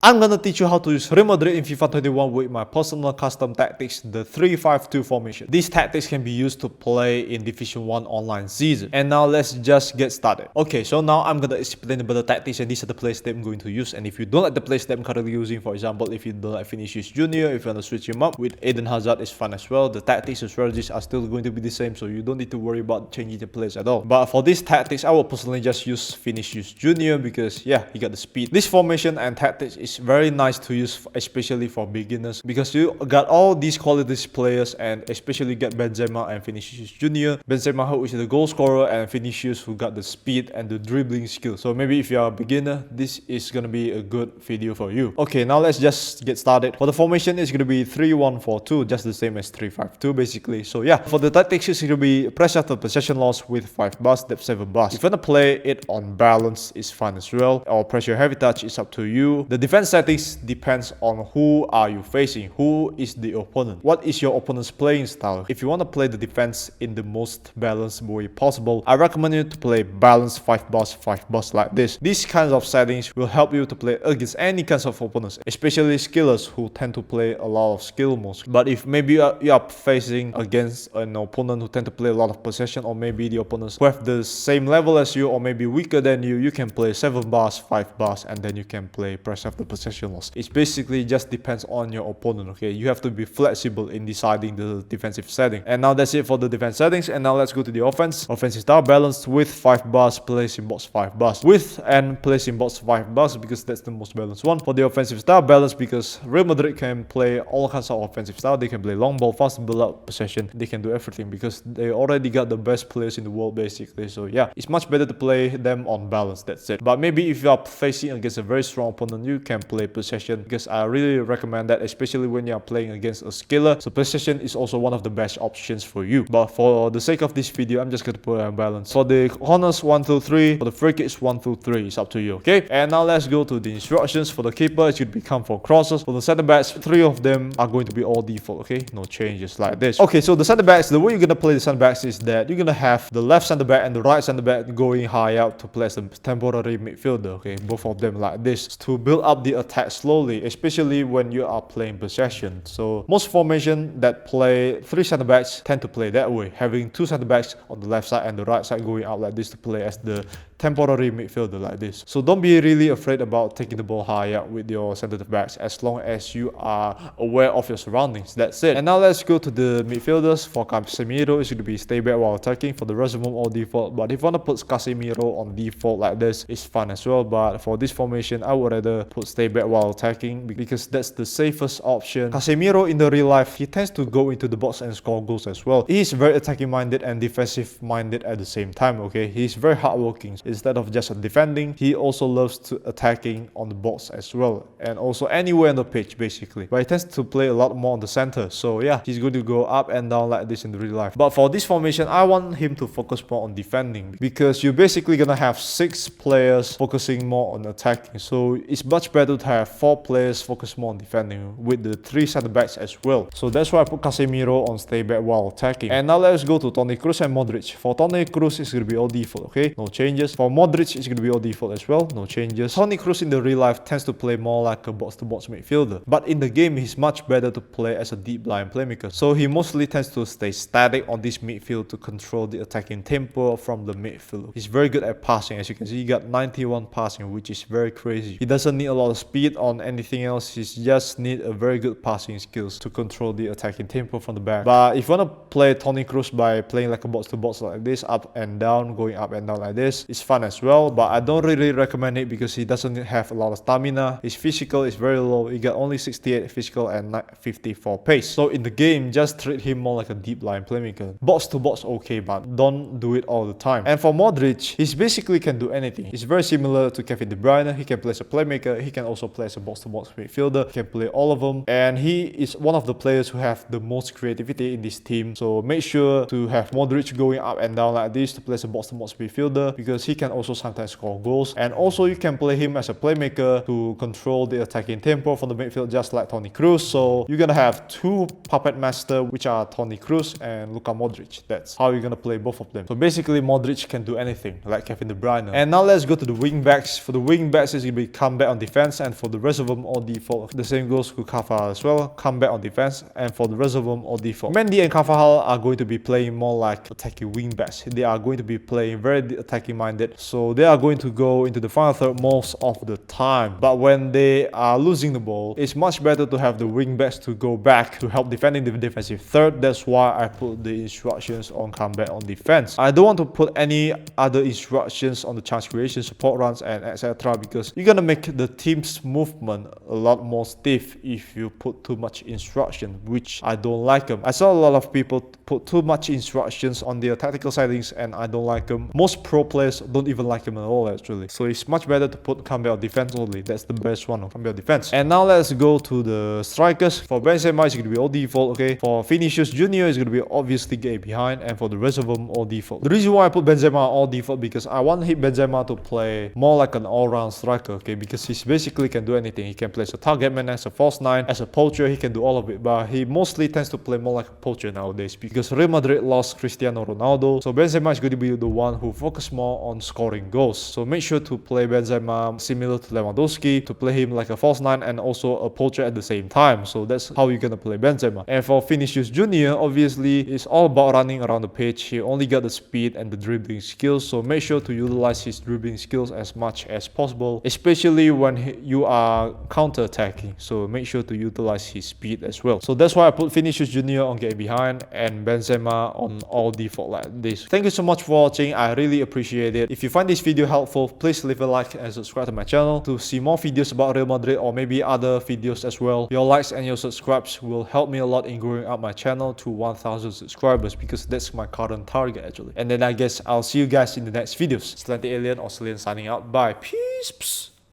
I'm gonna teach you how to use Real Madrid in FIFA 21 with my personal custom tactics, the 3-5-2 formation. These tactics can be used to play in Division 1 online season. And now let's just get started. Okay, so now I'm gonna explain about the tactics, and these are the players that I'm going to use. And if you don't like the players that I'm currently using, for example, if you don't like Vinicius Jr., if you want to switch him up with Eden Hazard, is fun as well. The tactics and strategies are still going to be the same, so you don't need to worry about changing the players at all. But for these tactics, I will personally just use Vinicius Jr. because yeah, he got the speed. This formation and tactics is very nice to use, especially for beginners, because you got all these qualities players, and especially get Benzema and Vinicius Jr. Benzema, who is the goal scorer, and Vinicius, who got the speed and the dribbling skill. So maybe if you are a beginner, this is gonna be a good video for you. Okay, now let's just get started. For the formation, it's gonna be 3-1-4-2, just the same as 3-5-2 basically. So yeah, for the tactics, it's gonna be press after possession loss with 5 bars, depth 7 bars. If you wanna play it on balance, it's fine as well, or pressure heavy touch, is up to you. The defense settings depends on who are you facing, who is the opponent, what is your opponent's playing style. If you want to play the defense in the most balanced way possible, I recommend you to play balanced 5 bars like this. These kinds of settings will help you to play against any kinds of opponents, especially skillers who tend to play a lot of skill modes. But if maybe you are facing against an opponent who tend to play a lot of possession, or maybe the opponents who have the same level as you or maybe weaker than you, you can play 7 bars, 5 bars, and then you can play press after possession loss. It basically just depends on your opponent. Okay, you have to be flexible in deciding the defensive setting. And now that's it for the defense settings. And now let's go to the offense. Offensive style balanced with 5 bars, place in box 5 bars, with and place in box 5 bars, because that's the most balanced one. For the offensive style balance, because Real Madrid can play all kinds of offensive style. They can play long ball, fast build up possession. They can do everything because they already got the best players in the world basically. So yeah, it's much better to play them on balance. That's it. But maybe if you are facing against a very strong opponent, you can play possession, because I really recommend that, especially when you are playing against a skiller. So possession is also one of the best options for you. But for the sake of this video, I'm just going to put it on balance. For the corners, 1, 2, 3. For the free kicks, 1, 2, 3. It's up to you. Okay, and now let's go to the instructions. For the keeper, it should become 4 crosses. For the center backs, 3 of them are going to be all default. Okay, no changes like this. Okay, so the center backs, the way you're going to play the center backs is that you're going to have the left center back and the right center back going high out to play as a temporary midfielder. Okay, both of them like this, to build up the attack slowly, especially when you are playing possession. So most formation that play 3 center backs tend to play that way, having 2 center backs on the left side and the right side going out like this to play as the temporary midfielder like this. So don't be really afraid about taking the ball high up with your center backs, as long as you are aware of your surroundings. That's it. And now let's go to the midfielders. For Casemiro, it's going to be stay back while attacking. For the rest of them, all default. But if you want to put Casemiro on default like this, it's fun as well. But for this formation, I would rather put stay back while attacking, because that's the safest option. Casemiro in the real life, he tends to go into the box and score goals as well. He is very attacking minded and defensive minded at the same time. Okay, he's very hardworking. Instead of just defending, he also loves to attacking on the box as well, and also anywhere on the pitch basically. But he tends to play a lot more on the center. So yeah, he's going to go up and down like this in the real life. But for this formation, I want him to focus more on defending, because you're basically gonna have 6 players focusing more on attacking. So it's much better to have 4 players focus more on defending, with the 3 center backs as well. So that's why I put Casemiro on stay back while attacking. And now let's go to Toni Kroos and Modric. For Toni Kroos, it's gonna be all default. Okay, no changes. For Modric, it's going to be all default as well, no changes. Toni Kroos in the real life tends to play more like a box-to-box midfielder, but in the game, he's much better to play as a deep line playmaker. So he mostly tends to stay static on this midfield to control the attacking tempo from the midfield. He's very good at passing. As you can see, he got 91 passing, which is very crazy. He doesn't need a lot of speed on anything else. He just need a very good passing skills to control the attacking tempo from the back. But if you want to play Toni Kroos by playing like a box-to-box like this, up and down, going up and down like this, it's fun as well. But I don't really recommend it, because he doesn't have a lot of stamina. His physical is very low. He got only 68 physical and 54 pace. So in the game, just treat him more like a deep line playmaker. Box to box, okay, but don't do it all the time. And for Modric, he basically can do anything. He's very similar to Kevin De Bruyne. He can play as a playmaker. He can also play as a box to box midfielder. He can play all of them. And he is one of the players who have the most creativity in this team. So make sure to have Modric going up and down like this to play as a box to box midfielder, because he can also sometimes score goals. And also you can play him as a playmaker to control the attacking tempo from the midfield, just like Toni Kroos. So you're gonna have two puppet master, which are Toni Kroos and Luka Modric. That's how you're gonna play both of them. So basically Modric can do anything, like Kevin De Bruyne. And now let's go to the wing backs. For the wing backs, it's gonna be comeback on defense, and for the rest of them all default. The same goes to Carvajal as well, comeback on defense, and for the rest of them all default. Mendy and Carvajal are going to be playing more like attacking wing backs. They are going to be playing very attacking minded, so they are going to go into the final third most of the time. But when they are losing the ball, it's much better to have the wing backs to go back to help defending the defensive third. That's why I put the instructions on comeback on defense. I don't want to put any other instructions on the chance creation, support runs, and etc. because you're gonna make the team's movement a lot more stiff if you put too much instruction, which I don't like them. I saw a lot of people put too much instructions on their tactical settings, and I don't like them. Most pro players don't even like them at all, actually. So it's much better to put comeback on defense only. That's the best one on comeback on defense. And now let's go to the strikers. For Benzema, it's gonna be all default, okay? For Vinicius Junior, it's gonna be obviously get behind, and for the rest of them, all default. The reason why I put Benzema all default because I want Benzema to play more like an all-round striker, okay? Because he basically can do anything. He can play as a target man, as a false nine, as a poacher. He can do all of it, but he mostly tends to play more like a poacher nowadays because Real Madrid lost Cristiano Ronaldo. So Benzema is going to be the one who focus more on scoring goals. So make sure to play Benzema similar to Lewandowski, to play him like a false nine and also a poacher at the same time. So that's how you're gonna play Benzema. And for Vinicius Junior, obviously it's all about running around the pitch. He only got the speed and the dribbling skills, so make sure to utilize his dribbling skills as much as possible, especially when you are counter-attacking. So make sure to utilize his speed as well. So that's why I put Vinicius Junior on getting behind and Benzema on all default like this. Thank you so much for watching. I really appreciate it. If you find this video helpful, please leave a like and subscribe to my channel to see more videos about Real Madrid or maybe other videos as well. Your likes and your subscribes will help me a lot in growing up my channel to 1000 subscribers because that's my current target actually. And then I guess I'll see you guys in the next videos. Slanty Alien or Celine signing out. Bye. Peace.